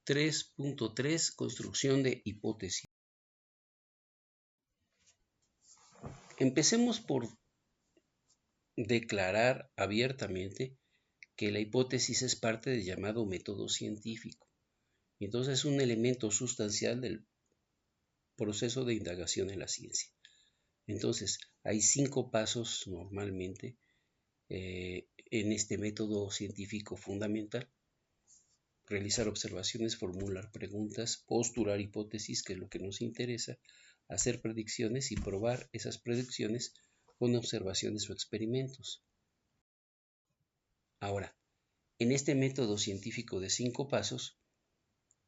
3.3 Construcción de hipótesis. Empecemos por declarar abiertamente que la hipótesis es parte del llamado método científico. Entonces es un elemento sustancial del proceso de indagación en la ciencia. Entonces hay 5 pasos normalmente en este método científico fundamental: realizar observaciones, formular preguntas, postular hipótesis, que es lo que nos interesa, hacer predicciones y probar esas predicciones con observaciones o experimentos. Ahora, en este método científico de 5 pasos,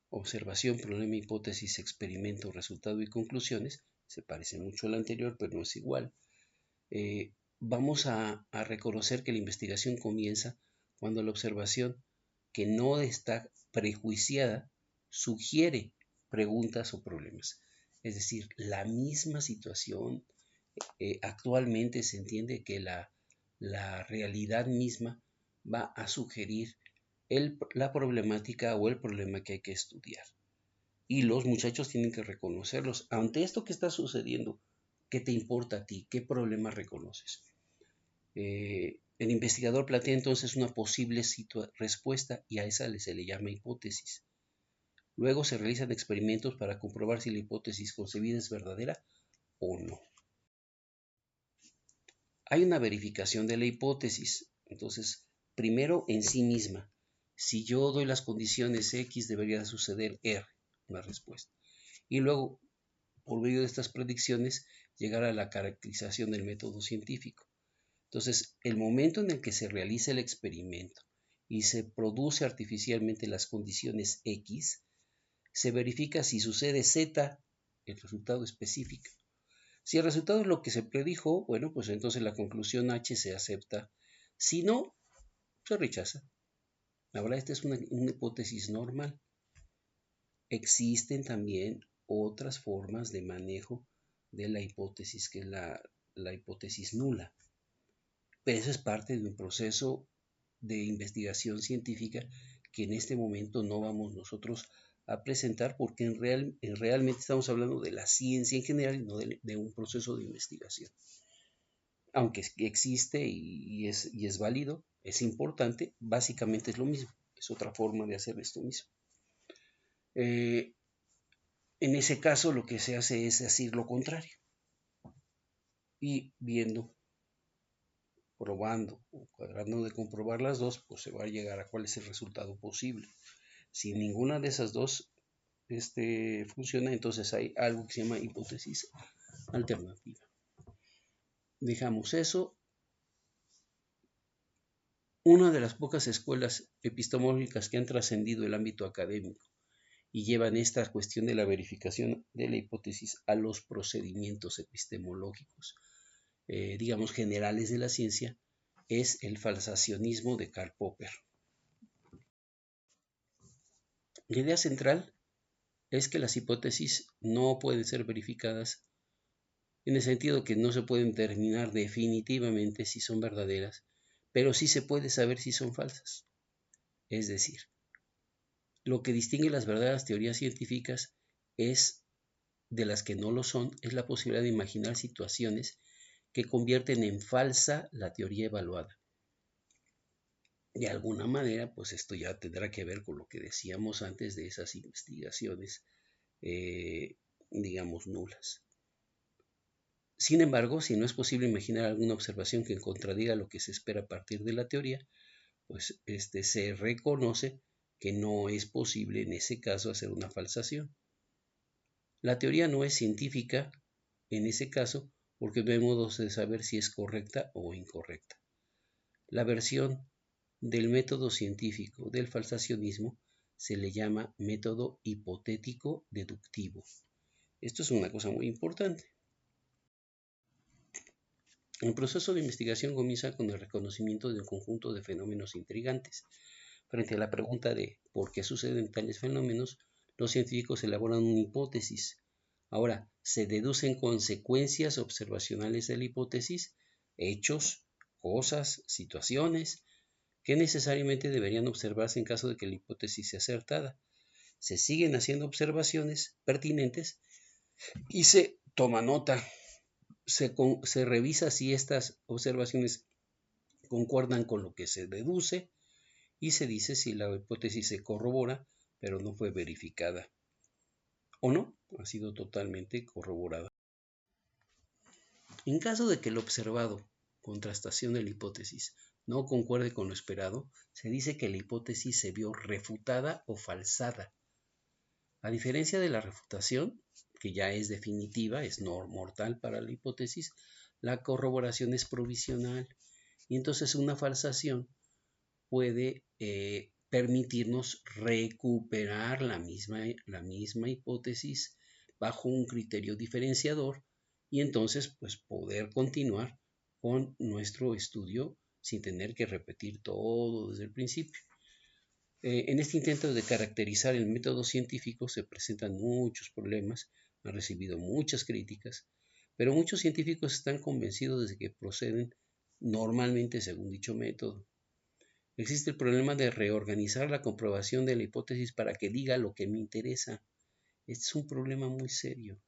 observación, problema, hipótesis, experimento, resultado y conclusiones, se parece mucho al anterior, pero no es igual. Vamos a reconocer que la investigación comienza cuando la observación, que no está prejuiciada, sugiere preguntas o problemas. Es decir, la misma situación, actualmente se entiende que la realidad misma va a sugerir la problemática o el problema que hay que estudiar. Y los muchachos tienen que reconocerlos. Ante esto que está sucediendo, ¿qué te importa a ti? ¿Qué problema reconoces? El investigador plantea entonces una posible respuesta y a esa se le llama hipótesis. Luego se realizan experimentos para comprobar si la hipótesis concebida es verdadera o no. Hay una verificación de la hipótesis. Entonces, primero en sí misma. Si yo doy las condiciones X, debería suceder R, una respuesta. Y luego, por medio de estas predicciones, llegar a la caracterización del método científico. Entonces, el momento en el que se realiza el experimento y se produce artificialmente las condiciones X, se verifica si sucede Z, el resultado específico. Si el resultado es lo que se predijo, bueno, pues entonces la conclusión H se acepta. Si no, se rechaza. Ahora, esta es una hipótesis normal. Existen también otras formas de manejo de la hipótesis, que es la hipótesis nula. Pero eso es parte de un proceso de investigación científica que en este momento no vamos nosotros a presentar, porque realmente estamos hablando de la ciencia en general y no de un proceso de investigación. Aunque existe y es válido, es importante, básicamente es lo mismo, es otra forma de hacer esto mismo. En ese caso lo que se hace es decir lo contrario y viendo, probando o tratando de comprobar las dos, pues se va a llegar a cuál es el resultado posible. Si ninguna de esas dos funciona, entonces hay algo que se llama hipótesis alternativa. Dejamos eso. Una de las pocas escuelas epistemológicas que han trascendido el ámbito académico y llevan esta cuestión de la verificación de la hipótesis a los procedimientos epistemológicos, digamos, generales de la ciencia, es el falsacionismo de Karl Popper. La idea central es que las hipótesis no pueden ser verificadas, en el sentido que no se pueden determinar definitivamente si son verdaderas, pero sí se puede saber si son falsas. Es decir, lo que distingue las verdaderas teorías científicas de las que no lo son, es la posibilidad de imaginar situaciones que convierten en falsa la teoría evaluada. De alguna manera, pues esto ya tendrá que ver con lo que decíamos antes de esas investigaciones, digamos, nulas. Sin embargo, si no es posible imaginar alguna observación que contradiga lo que se espera a partir de la teoría, pues se reconoce que no es posible en ese caso hacer una falsación. La teoría no es científica en ese caso porque no hay modos de saber si es correcta o incorrecta. La versión del método científico del falsacionismo se le llama método hipotético deductivo. Esto es una cosa muy importante. El proceso de investigación comienza con el reconocimiento de un conjunto de fenómenos intrigantes. Frente a la pregunta de por qué suceden tales fenómenos, los científicos elaboran una hipótesis. Ahora, se deducen consecuencias observacionales de la hipótesis, hechos, cosas, situaciones, que necesariamente deberían observarse en caso de que la hipótesis sea acertada. se siguen haciendo observaciones pertinentes y se toma nota, se revisa si estas observaciones concuerdan con lo que se deduce y se dice si la hipótesis se corrobora, pero no fue verificada o no, ha sido totalmente corroborada. En caso de que el observado, contrastación de la hipótesis, no concuerde con lo esperado, se dice que la hipótesis se vio refutada o falsada. A diferencia de la refutación, que ya es definitiva, es mortal para la hipótesis, la corroboración es provisional y entonces una falsación puede permitirnos recuperar la misma hipótesis bajo un criterio diferenciador y entonces pues poder continuar con nuestro estudio sin tener que repetir todo desde el principio. En este intento de caracterizar el método científico se presentan muchos problemas, han recibido muchas críticas, pero muchos científicos están convencidos de que proceden normalmente según dicho método. Existe el problema de reorganizar la comprobación de la hipótesis para que diga lo que me interesa. Este es un problema muy serio.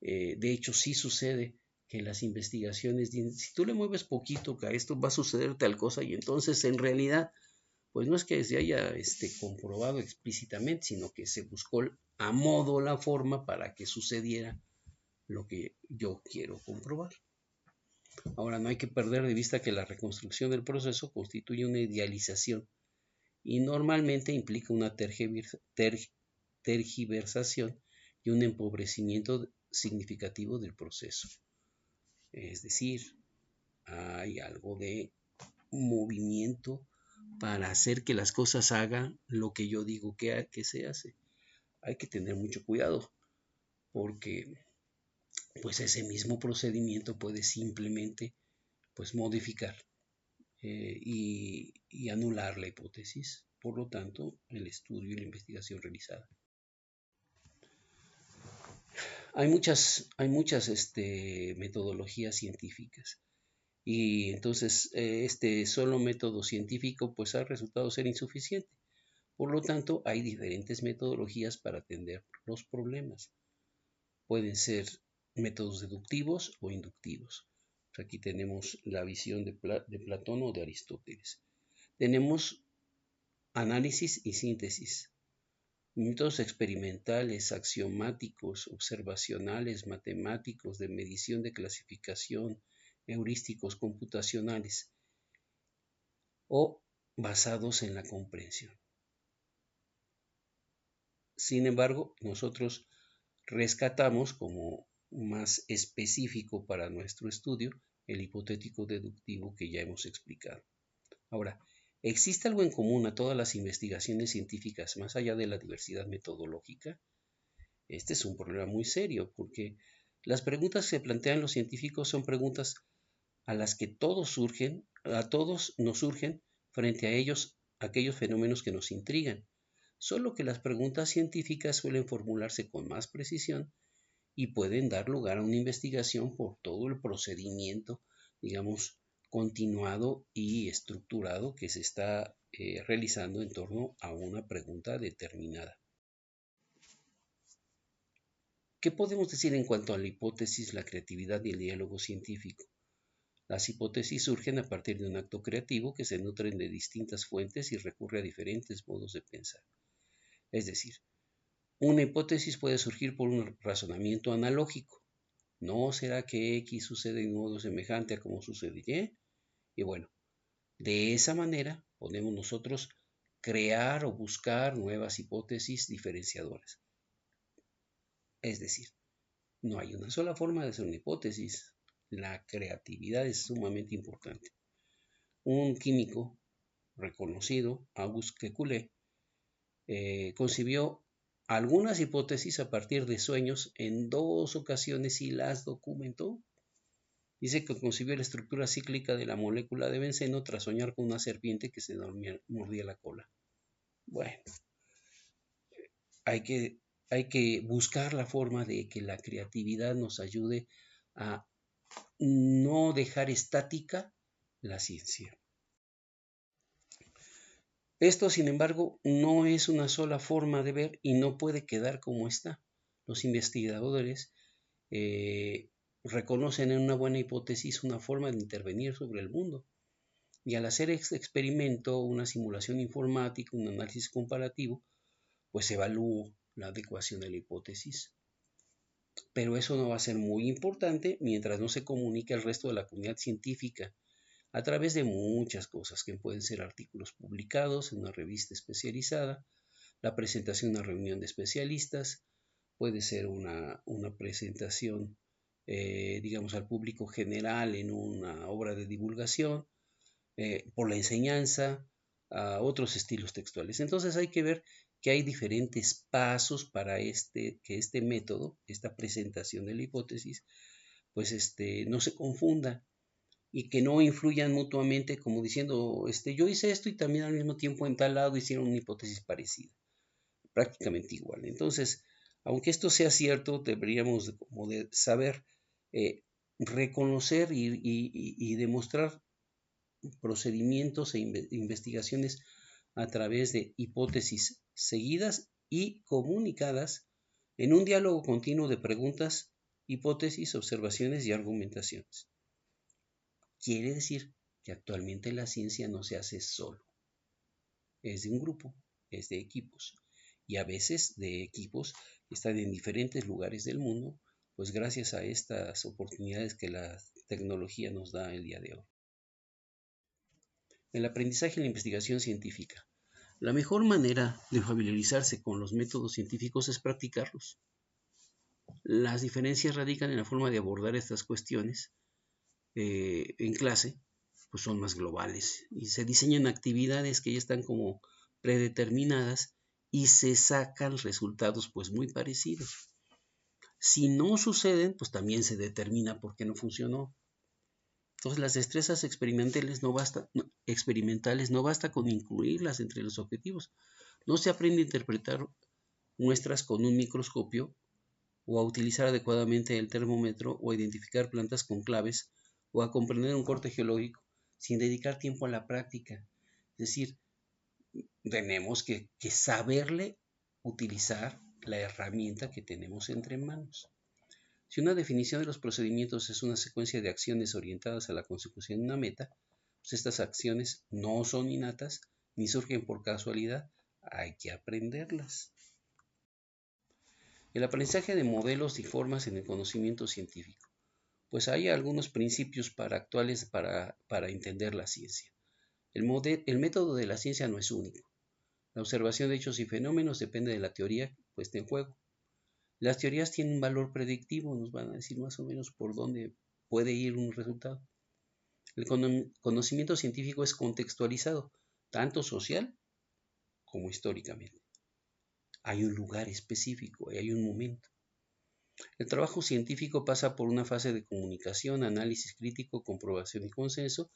De hecho, sí sucede que las investigaciones dicen, si tú le mueves poquito a esto va a suceder tal cosa y entonces en realidad pues no es que se haya comprobado explícitamente, sino que se buscó a modo la forma para que sucediera lo que yo quiero comprobar. Ahora, no hay que perder de vista que la reconstrucción del proceso constituye una idealización y normalmente implica una tergiversación y un empobrecimiento significativo del proceso. Es decir, hay algo de movimiento para hacer que las cosas hagan lo que yo digo que se hace. Hay que tener mucho cuidado porque pues ese mismo procedimiento puede simplemente pues modificar y anular la hipótesis, por lo tanto el estudio y la investigación realizada. Hay muchas metodologías científicas y entonces este solo método científico pues ha resultado ser insuficiente. Por lo tanto, hay diferentes metodologías para atender los problemas. Pueden ser métodos deductivos o inductivos. Aquí tenemos la visión de Platón o de Aristóteles. Tenemos análisis y síntesis. Métodos experimentales, axiomáticos, observacionales, matemáticos, de medición, de clasificación, heurísticos, computacionales o basados en la comprensión. Sin embargo, nosotros rescatamos como más específico para nuestro estudio el hipotético deductivo que ya hemos explicado. Ahora, ¿existe algo en común a todas las investigaciones científicas más allá de la diversidad metodológica? Este es un problema muy serio porque las preguntas que se plantean los científicos son preguntas a las que a todos nos surgen frente a aquellos fenómenos que nos intrigan. Solo que las preguntas científicas suelen formularse con más precisión y pueden dar lugar a una investigación por todo el procedimiento, digamos, continuado y estructurado que se está realizando en torno a una pregunta determinada. ¿Qué podemos decir en cuanto a la hipótesis, la creatividad y el diálogo científico? Las hipótesis surgen a partir de un acto creativo que se nutren de distintas fuentes y recurre a diferentes modos de pensar. Es decir, una hipótesis puede surgir por un razonamiento analógico. ¿No será que X sucede de un modo semejante a como sucede Y? Y bueno, de esa manera podemos nosotros crear o buscar nuevas hipótesis diferenciadoras. Es decir, no hay una sola forma de hacer una hipótesis. La creatividad es sumamente importante. Un químico reconocido, Auguste Kekulé, concibió algunas hipótesis a partir de sueños en 2 ocasiones y las documentó. Dice que concibió la estructura cíclica de la molécula de benceno tras soñar con una serpiente que se mordía la cola. Bueno, hay que buscar la forma de que la creatividad nos ayude a no dejar estática la ciencia. Esto, sin embargo, no es una sola forma de ver y no puede quedar como está. Los investigadores reconocen en una buena hipótesis una forma de intervenir sobre el mundo. Y al hacer este experimento, una simulación informática, un análisis comparativo, pues evalúa la adecuación de la hipótesis. Pero eso no va a ser muy importante mientras no se comunique al resto de la comunidad científica a través de muchas cosas que pueden ser artículos publicados en una revista especializada, la presentación en una reunión de especialistas, puede ser una presentación, digamos, al público general en una obra de divulgación, por la enseñanza, a otros estilos textuales. Entonces hay que ver que hay diferentes pasos para que este método, esta presentación de la hipótesis, pues no se confunda y que no influyan mutuamente como diciendo, yo hice esto y también al mismo tiempo en tal lado hicieron una hipótesis parecida, prácticamente igual. Entonces, aunque esto sea cierto, deberíamos como de saber reconocer y demostrar procedimientos e investigaciones a través de hipótesis seguidas y comunicadas en un diálogo continuo de preguntas, hipótesis, observaciones y argumentaciones. Quiere decir que actualmente la ciencia no se hace solo, es de un grupo, es de equipos, y a veces de equipos que están en diferentes lugares del mundo, pues gracias a estas oportunidades que la tecnología nos da el día de hoy. El aprendizaje y la investigación científica. La mejor manera de familiarizarse con los métodos científicos es practicarlos. Las diferencias radican en la forma de abordar estas cuestiones en clase, pues son más globales y se diseñan actividades que ya están como predeterminadas y se sacan resultados pues muy parecidos. Si no suceden, pues también se determina por qué no funcionó. Entonces las destrezas experimentales no basta con incluirlas entre los objetivos. No se aprende a interpretar muestras con un microscopio o a utilizar adecuadamente el termómetro o a identificar plantas con claves o a comprender un corte geológico sin dedicar tiempo a la práctica. Es decir, tenemos que saberle utilizar la herramienta que tenemos entre manos. Si una definición de los procedimientos es una secuencia de acciones orientadas a la consecución de una meta, pues estas acciones no son innatas ni surgen por casualidad, hay que aprenderlas. El aprendizaje de modelos y formas en el conocimiento científico. Pues hay algunos principios actuales para entender la ciencia. El método de la ciencia no es único. La observación de hechos y fenómenos depende de la teoría puesta en juego. Las teorías tienen un valor predictivo, nos van a decir más o menos por dónde puede ir un resultado. El conocimiento científico es contextualizado, tanto social como históricamente. Hay un lugar específico y hay un momento. El trabajo científico pasa por una fase de comunicación, análisis crítico, comprobación y consenso,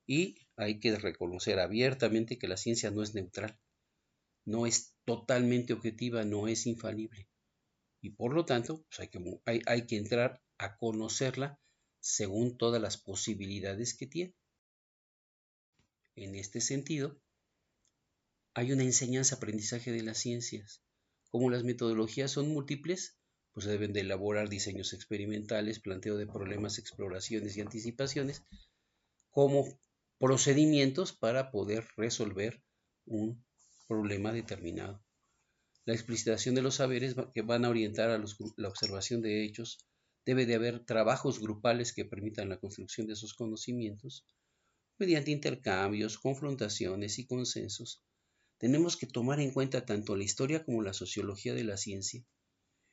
y hay que reconocer abiertamente que la ciencia no es neutral, no es totalmente objetiva, no es infalible. Y por lo tanto, pues hay que entrar a conocerla según todas las posibilidades que tiene. En este sentido, hay una enseñanza-aprendizaje de las ciencias. Como las metodologías son múltiples, pues se deben de elaborar diseños experimentales, planteo de problemas, exploraciones y anticipaciones como procedimientos para poder resolver un problema determinado. La explicitación de los saberes que van a orientar a la observación de hechos, debe de haber trabajos grupales que permitan la construcción de esos conocimientos mediante intercambios, confrontaciones y consensos. Tenemos que tomar en cuenta tanto la historia como la sociología de la ciencia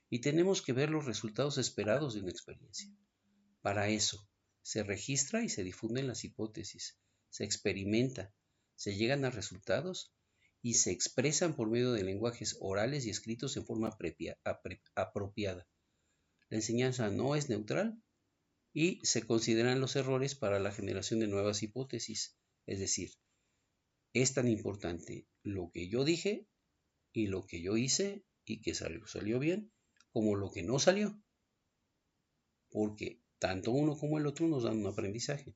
y tenemos que ver los resultados esperados de una experiencia. Para eso, se registra y se difunden las hipótesis, se experimenta, se llegan a resultados y se expresan por medio de lenguajes orales y escritos en forma apropiada. La enseñanza no es neutral y se consideran los errores para la generación de nuevas hipótesis. Es decir, es tan importante lo que yo dije y lo que yo hice y que salió bien, como lo que no salió, porque tanto uno como el otro nos dan un aprendizaje.